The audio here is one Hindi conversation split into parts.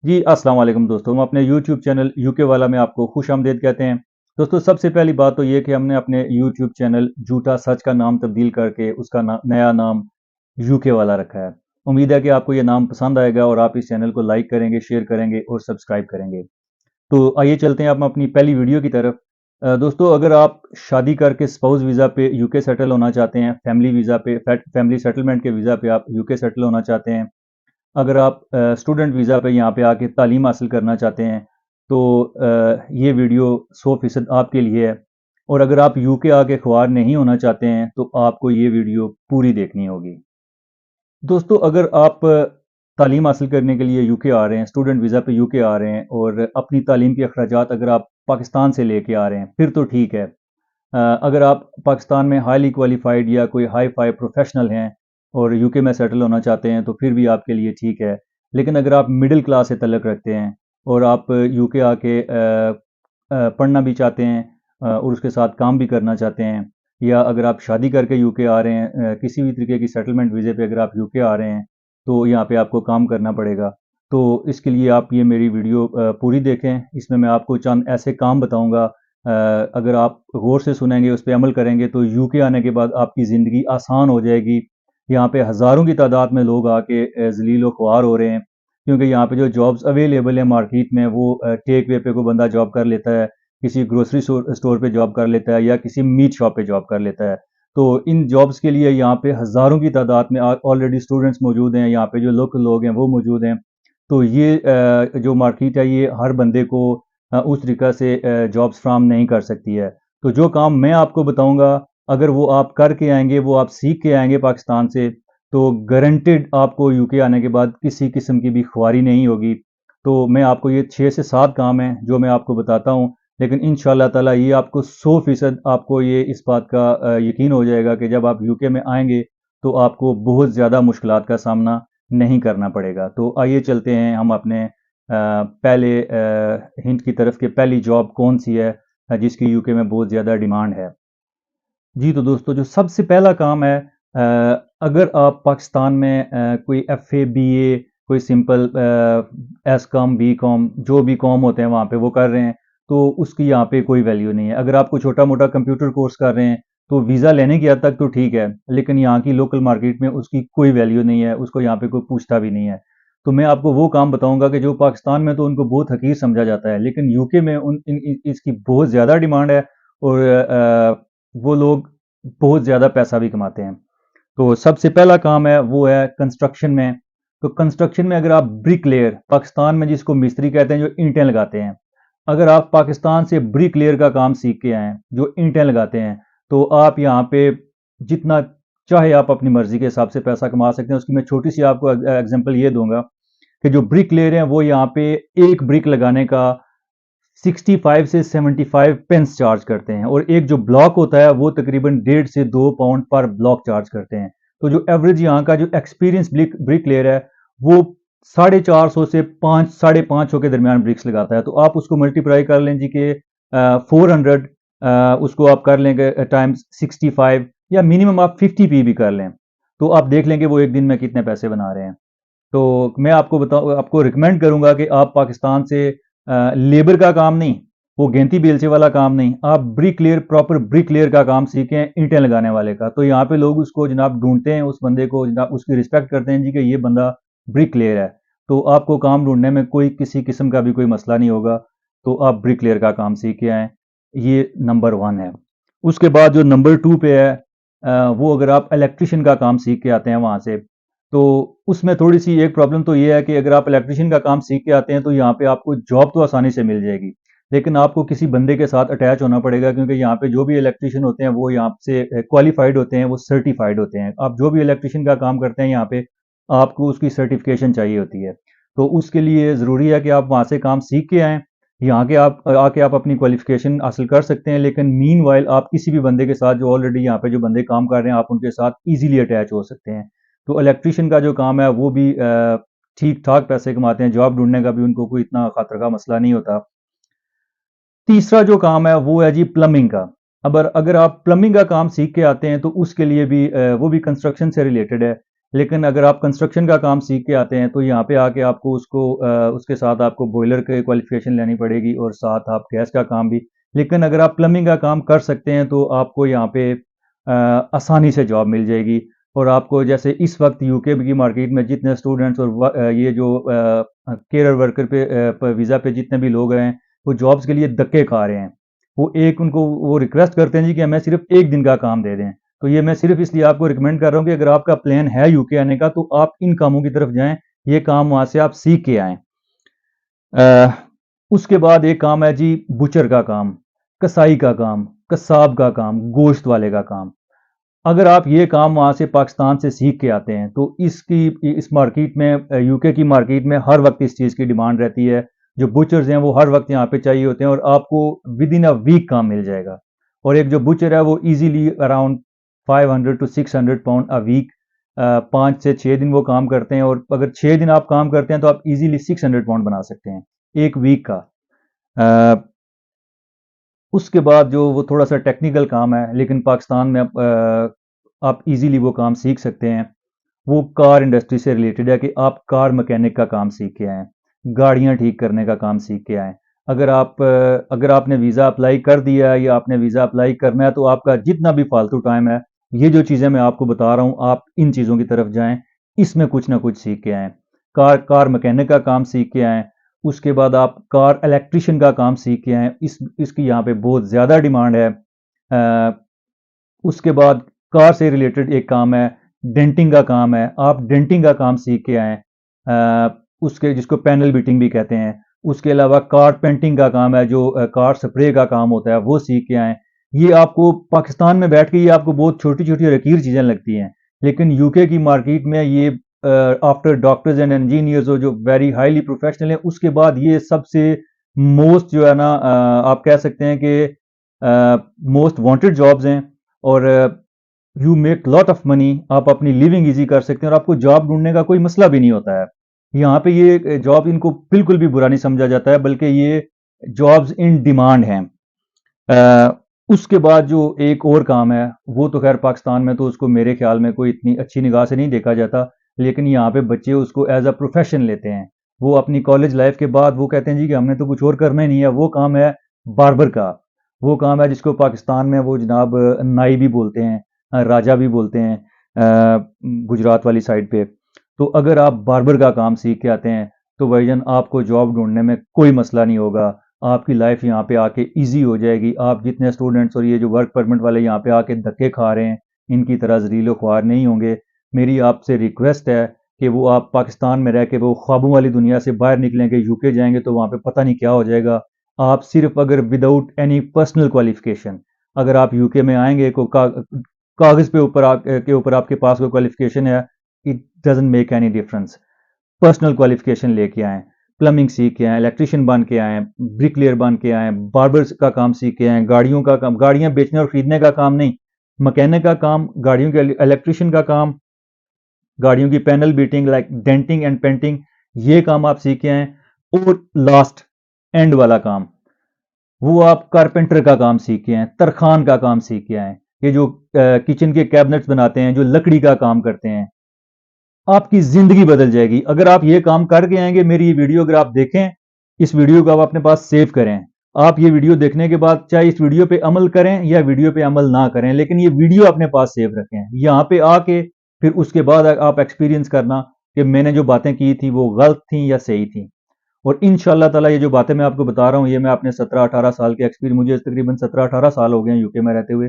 जी, अस्सलाम वालेकुम दोस्तों। हम अपने यूट्यूब चैनल यूके वाला में आपको खुशामदीद कहते हैं। दोस्तों, सबसे पहली बात तो ये कि हमने अपने यूट्यूब चैनल झूठा सच का नाम तब्दील करके उसका नया नाम यूके वाला रखा है। उम्मीद है कि आपको ये नाम पसंद आएगा और आप इस चैनल को लाइक करेंगे, शेयर करेंगे और सब्सक्राइब करेंगे। तो आइए चलते हैं हम अपनी पहली वीडियो की तरफ। दोस्तों, अगर आप शादी करके स्पाउस वीज़ा पे यूके सेटल होना चाहते हैं, फैमिली वीज़ा पे फैमिली सेटलमेंट के वीज़ा पे आप यूके सेटल होना चाहते हैं, अगर आप स्टूडेंट वीज़ा पे यहाँ पे आके तालीम हासिल करना चाहते हैं, तो ये वीडियो 100% आपके लिए है। और अगर आप यूके आके ख्वार नहीं होना चाहते हैं, तो आपको ये वीडियो पूरी देखनी होगी। दोस्तों, अगर आप तालीम हासिल करने के लिए यूके आ रहे हैं, स्टूडेंट वीज़ा पे यूके आ रहे हैं और अपनी तालीम के अखराजात अगर आप पाकिस्तान से लेके आ रहे हैं, फिर तो ठीक है। अगर आप पाकिस्तान में हाईली क्वालिफाइड या कोई हाई फाई प्रोफेशनल हैं और यूके में सेटल होना चाहते हैं, तो फिर भी आपके लिए ठीक है। लेकिन अगर आप मिडिल क्लास से तल्लक रखते हैं और आप यूके आके पढ़ना भी चाहते हैं और उसके साथ काम भी करना चाहते हैं, या अगर आप शादी करके यूके आ रहे हैं, किसी भी तरीके की सेटलमेंट वीज़े पे अगर आप यूके आ रहे हैं, तो यहाँ पे आपको काम करना पड़ेगा। तो इसके लिए आप ये मेरी वीडियो पूरी देखें। इसमें मैं आपको चंद ऐसे काम बताऊँगा, अगर आप गौर से सुनेंगे, उस पे अमल करेंगे, तो यूके आने के बाद आपकी ज़िंदगी आसान हो जाएगी। यहाँ पे हज़ारों की तादाद में लोग आके ज़लील व ख्वार हो रहे हैं, क्योंकि यहाँ पे जो जॉब्स अवेलेबल हैं मार्केट में, वो टेक वे पे कोई बंदा जॉब कर लेता है, किसी ग्रोसरी स्टोर पे जॉब कर लेता है या किसी मीट शॉप पे जॉब कर लेता है। तो इन जॉब्स के लिए यहाँ पे हज़ारों की तादाद में ऑलरेडी स्टूडेंट्स मौजूद हैं, यहाँ पे जो लोकल लोग हैं वो मौजूद हैं। तो ये जो मार्केट है, ये हर बंदे को उस तरीक़ा से जॉब्स फ्राहम नहीं कर सकती है। तो जो काम मैं आपको बताऊँगा, अगर वो आप करके आएँगे, वो आप सीख के आएँगे पाकिस्तान से, तो गारंटेड आपको यूके आने के बाद किसी किस्म की भी ख्वारी नहीं होगी। तो मैं आपको ये 6 से 7 काम हैं जो मैं आपको बताता हूँ, लेकिन इंशाअल्लाह ताला ये आपको 100% आपको ये इस बात का यकीन हो जाएगा कि जब आप यूके में आएँगे, तो आपको बहुत ज़्यादा मुश्किलात का सामना नहीं करना पड़ेगा। तो आइए चलते हैं हम अपने पहले हिंट की तरफ कि पहली जॉब कौन-सी है जिसकी यूके में बहुत ज़्यादा डिमांड है। जी, तो दोस्तों, जो सबसे पहला काम है, अगर आप पाकिस्तान में कोई एफ़ए, बीए, कोई सिंपल एसकॉम, बीकॉम, जो भी कॉम होते हैं वहाँ पे वो कर रहे हैं, तो उसकी यहाँ पे कोई वैल्यू नहीं है। अगर आप कोई छोटा-मोटा कंप्यूटर कोर्स कर रहे हैं, तो वीज़ा लेने की हद तक तो ठीक है, लेकिन यहाँ की लोकल मार्केट में उसकी कोई वैल्यू नहीं है, उसको यहाँ पे कोई पूछता भी नहीं है। तो मैं आपको वो काम बताऊँगा कि जो पाकिस्तान में तो उनको बहुत हक़ीर समझा जाता है, लेकिन यूके में उन इन इ इसकी बहुत ज़्यादा डिमांड है और वो लोग बहुत ज़्यादा पैसा भी कमाते हैं। तो सबसे पहला काम है वो है कंस्ट्रक्शन में। तो कंस्ट्रक्शन में अगर आप ब्रिकलेयर, पाकिस्तान में जिसको मिस्त्री कहते हैं, जो ईंटें लगाते हैं, अगर आप पाकिस्तान से ब्रिकलेयर का काम सीख के आए हैं, जो ईंटें लगाते हैं, तो आप यहाँ पे जितना चाहे आप अपनी मर्जी के हिसाब से पैसा कमा सकते हैं। उसकी मैं छोटी सी आपको एग्जांपल ये दूंगा कि जो ब्रिकलेयर हैं वो यहाँ पे एक ब्रिक लगाने का 65 से 75 पेंस चार्ज करते हैं, और एक जो ब्लॉक होता है वो तकरीबन 1.5 से 2 पाउंड पर ब्लॉक चार्ज करते हैं। तो जो एवरेज यहाँ का जो एक्सपीरियंस ब्रिक लेयर है, वो 450 से 5 550 के दरमियान ब्रिक्स लगाता है। तो आप उसको मल्टीप्लाई कर लें जी के 400, उसको आप कर लेंगे टाइम्स 65, या मिनिमम आप 50p भी कर लें, तो आप देख लेंगे वो एक दिन में कितने पैसे बना रहे हैं। तो मैं आपको रिकमेंड करूंगा कि आप पाकिस्तान से लेबर का काम नहीं, वो गेंती बेलचे वाला काम नहीं, आप ब्रिकलेयर, प्रॉपर ब्रिकलेयर का काम सीखें, ईंटें लगाने वाले का। तो यहाँ पे लोग उसको जनाब ढूंढते हैं, उस बंदे को जनाब उसकी रिस्पेक्ट करते हैं जी कि ये बंदा ब्रिकलेयर है। तो आपको काम ढूंढने में कोई किसी किस्म का भी कोई मसला नहीं होगा। तो आप ब्रिकलेयर का काम सीख के आएँ, ये नंबर 1 है। उसके बाद जो नंबर 2 पे है, वो अगर आप इलेक्ट्रिशियन का काम सीख के आते हैं वहाँ से, तो उसमें थोड़ी-सी एक प्रॉब्लम तो ये है कि अगर आप इलेक्ट्रिशियन का काम सीख के आते हैं, तो यहाँ पे आपको जॉब तो आसानी से मिल जाएगी। लेकिन आपको किसी बंदे के साथ अटैच होना पड़ेगा, क्योंकि यहाँ पे जो भी इलेक्ट्रिशियन होते हैं, वो यहाँ से क्वालिफ़ाइड होते हैं, वो सर्टिफ़ाइड होते हैं। आप जो भी इलेक्ट्रिशियन का काम करते हैं यहाँ पे, आपको उसकी सर्टिफ़िकेशन चाहिए होती है। तो उसके लिए ज़रूरी है कि आप वहाँ से काम सीख के आएँ। यहाँ के आप आके आप अपनी क्वालिफ़िकेशन हासिल कर सकते हैं, लेकिन मीनवाइल आप किसी भी बंदे के साथ, जो ऑलरेडी यहाँ पे जो बंदे काम कर रहे हैं, आप उनके साथ ईज़िली अटैच हो सकते हैं। तो इलेक्ट्रिशियन का जो काम है वो भी ठीक-ठाक पैसे कमाते हैं, जॉब ढूँढने का भी उनको कोई इतना ख़तरा का मसला नहीं होता। तीसरा जो काम है वो है जी प्लम्बिंग का। अगर आप प्लम्बिंग का काम सीख के आते हैं, तो उसके लिए भी वो भी कंस्ट्रक्शन से रिलेटेड है। लेकिन अगर आप कंस्ट्रक्शन का काम सीख के आते हैं तो यहाँ पे आके आपको उसके साथ आपको बॉयलर के क्वालिफिकेशन लेनी पड़ेगी और साथ आप गैस का काम भी। लेकिन अगर आप प्लम्बिंग का काम कर सकते हैं तो आपको यहाँ पे आसानी से जॉब मिल जाएगी। और आपको जैसे इस वक्त यूके की मार्केट में जितने स्टूडेंट्स और ये जो केयर वर्कर पे वीज़ा पे जितने भी लोग हैं वो जॉब्स के लिए धक्के खा रहे हैं। उनको वो रिक्वेस्ट करते हैं जी कि हमें सिर्फ एक दिन का काम दे दें। तो ये मैं सिर्फ इसलिए आपको रिकमेंड कर रहा हूँ कि अगर आपका प्लान है यूके आने का तो आप इन कामों की तरफ जाएं। ये काम वहां से आप सीख के आएं। उसके बाद एक काम है जी बुचर का काम, कसाई का काम, कसाब का काम, गोश्त वाले का काम। अगर आप ये काम वहाँ से पाकिस्तान से सीख के आते हैं तो इस मार्केट में यूके की मार्केट में हर वक्त इस चीज़ की डिमांड रहती है। जो बुचर्स हैं वो हर वक्त यहाँ पे चाहिए होते हैं और आपको विद इन अ वीक काम मिल जाएगा। और एक जो बुचर है वो easily around 500 to 600 pound a week 5 से 6 दिन वो काम करते हैं। और अगर 6 दिन आप काम करते हैं तो आप इजीली 600 पाउंड बना सकते हैं एक वीक का। अ, उसके बाद जो वो थोड़ा सा टेक्निकल काम है लेकिन पाकिस्तान में आप इजीली वो काम सीख सकते हैं। वो कार इंडस्ट्री से रिलेटेड है कि आप कार मैकेनिक का काम सीख के आएँ, गाड़ियाँ ठीक करने का काम सीख के आएँ। अगर आपने वीज़ा अप्लाई कर दिया है या आपने वीज़ा अप्लाई करना है तो आपका जितना भी फालतू टाइम है, ये जो चीज़ें मैं आपको बता रहा हूँ, आप इन चीज़ों की तरफ जाएँ, इसमें कुछ ना कुछ सीख के आएँ। कार मैकेनिक का काम सीख के आएँ, उसके बाद आप कार इलेक्ट्रीशियन का काम सीख के आएँ, इसकी यहाँ पे बहुत ज़्यादा डिमांड है। उसके बाद कार से रिलेटेड एक काम है, डेंटिंग का काम है, आप डेंटिंग का काम सीख के आएँ। उसके जिसको पैनल बीटिंग भी कहते हैं। उसके अलावा कार पेंटिंग का काम है, जो कार स्प्रे का काम होता है, वो सीख के आएँ। ये आपको पाकिस्तान में बैठ के ये आपको बहुत छोटी-छोटी और हकीर चीज़ें लगती हैं, लेकिन यूके की मार्केट में ये आफ्टर डॉक्टर्स एंड इंजीनियर्स और जो वेरी हाईली प्रोफेशनल हैं, उसके बाद ये सबसे मोस्ट जो है ना आप कह सकते हैं कि मोस्ट वांटेड जॉब्स हैं। और you make lot of money, आप अपनी लिविंग इजी कर सकते हैं और आपको जॉब ढूंढने का कोई मसला भी नहीं होता है। यहाँ पे ये जॉब इनको बिल्कुल भी बुरा नहीं समझा जाता है, बल्कि ये जॉब्स इन डिमांड हैं। उसके बाद जो एक और काम है वो तो खैर पाकिस्तान में तो उसको मेरे ख्याल में कोई इतनी अच्छी निगाह से नहीं देखा जाता, लेकिन यहाँ पे बच्चे उसको एज अ प्रोफेशन लेते हैं। वो अपनी कॉलेज लाइफ के बाद वो कहते हैं जी कि हमने तो कुछ और करना ही नहीं है। वो काम है बार्बर का। वो काम है जिसको पाकिस्तान में वो जनाब नाई भी बोलते हैं, राजा भी बोलते हैं गुजरात वाली साइड पे। तो अगर आप बार्बर का काम सीख के आते हैं तो भाईजान आपको जॉब ढूंढने में कोई मसला नहीं होगा। आपकी लाइफ यहाँ पे आके इजी हो जाएगी। आप जितने स्टूडेंट्स और ये जो वर्क परमिट वाले यहाँ पे आके धक्के खा रहे हैं, इनकी तरह जरीलो ख्वार नहीं होंगे। मेरी आपसे रिक्वेस्ट है कि वो आप पाकिस्तान में रह के वो ख्वाबों वाली दुनिया से बाहर निकलेंगे। यूके जाएंगे तो वहाँ पे पता नहीं क्या हो जाएगा। आप सिर्फ अगर विदाउट एनी पर्सनल क्वालिफिकेशन अगर आप यूके में आएंगे कागज के ऊपर आपके पास कोई क्वालिफिकेशन है, it doesn't make any difference. Personal qualification लेके आएँ, प्लम्बिंग सीख के आएँ, इलेक्ट्रिशियन बन के आएँ, ब्रिकलेयर बन के आएँ, बार्बर्स का काम सीख के आएँ, गाड़ियों का काम, गाड़ियाँ बेचने और खरीदने का काम नहीं, मैकेनिक का काम, गाड़ियों के इलेक्ट्रिशियन का काम, गाड़ियों की panel beating like denting and painting, ये काम आप सीख के आएँ। और लास्ट एंड वाला काम, वो आप कारपेंटर का काम सीख के आएँ, तरखान का काम सीख के आएँ। ये जो किचन के कैबिनेट्स बनाते हैं, जो लकड़ी का काम करते हैं, आपकी ज़िंदगी बदल जाएगी। अगर आप ये काम करके आएँगे, मेरी ये वीडियो अगर आप देखें, इस वीडियो को आप अपने पास सेव करें। आप ये वीडियो देखने के बाद चाहे इस वीडियो पे अमल करें या वीडियो पे अमल ना करें, लेकिन ये वीडियो अपने पास सेव रखें। यहाँ पे आके फिर उसके बाद आप एक्सपीरियंस करना कि मैंने जो बातें की थी वो गलत थी या सही थी। और इंशाल्लाह ताला ये जो बातें मैं आपको बता रहा हूँ, ये मैं अपने 17-18 साल के एक्सपीरियंस, मुझे तकरीबन 17-18 साल हो गए हैं यूके में रहते हुए,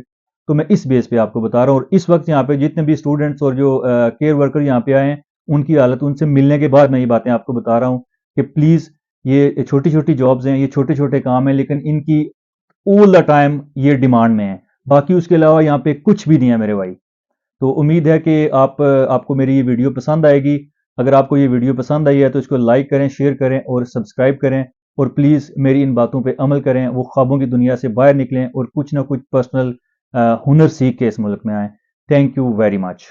तो मैं इस बेस पे आपको बता रहा हूँ। और इस वक्त यहाँ पे जितने भी स्टूडेंट्स और जो केयर वर्कर यहाँ पे आए हैं, उनकी हालत, उनसे मिलने के बाद मैं ये बातें आपको बता रहा हूँ कि प्लीज़ ये छोटी छोटी जॉब्स हैं, ये छोटे छोटे काम हैं, लेकिन इनकी ऑल द टाइम ये डिमांड में है। बाकी उसके अलावा यहाँ पे कुछ भी नहीं है मेरे भाई। तो उम्मीद है कि आपको मेरी ये वीडियो पसंद आएगी। अगर आपको ये वीडियो पसंद आई है तो इसको लाइक करें, शेयर करें और सब्सक्राइब करें। और प्लीज़ मेरी इन बातों पे अमल करें, वो ख्वाबों की दुनिया से बाहर निकलें और कुछ ना कुछ पर्सनल हुनर सीख के इस मुल्क में आएँ। Thank you very much.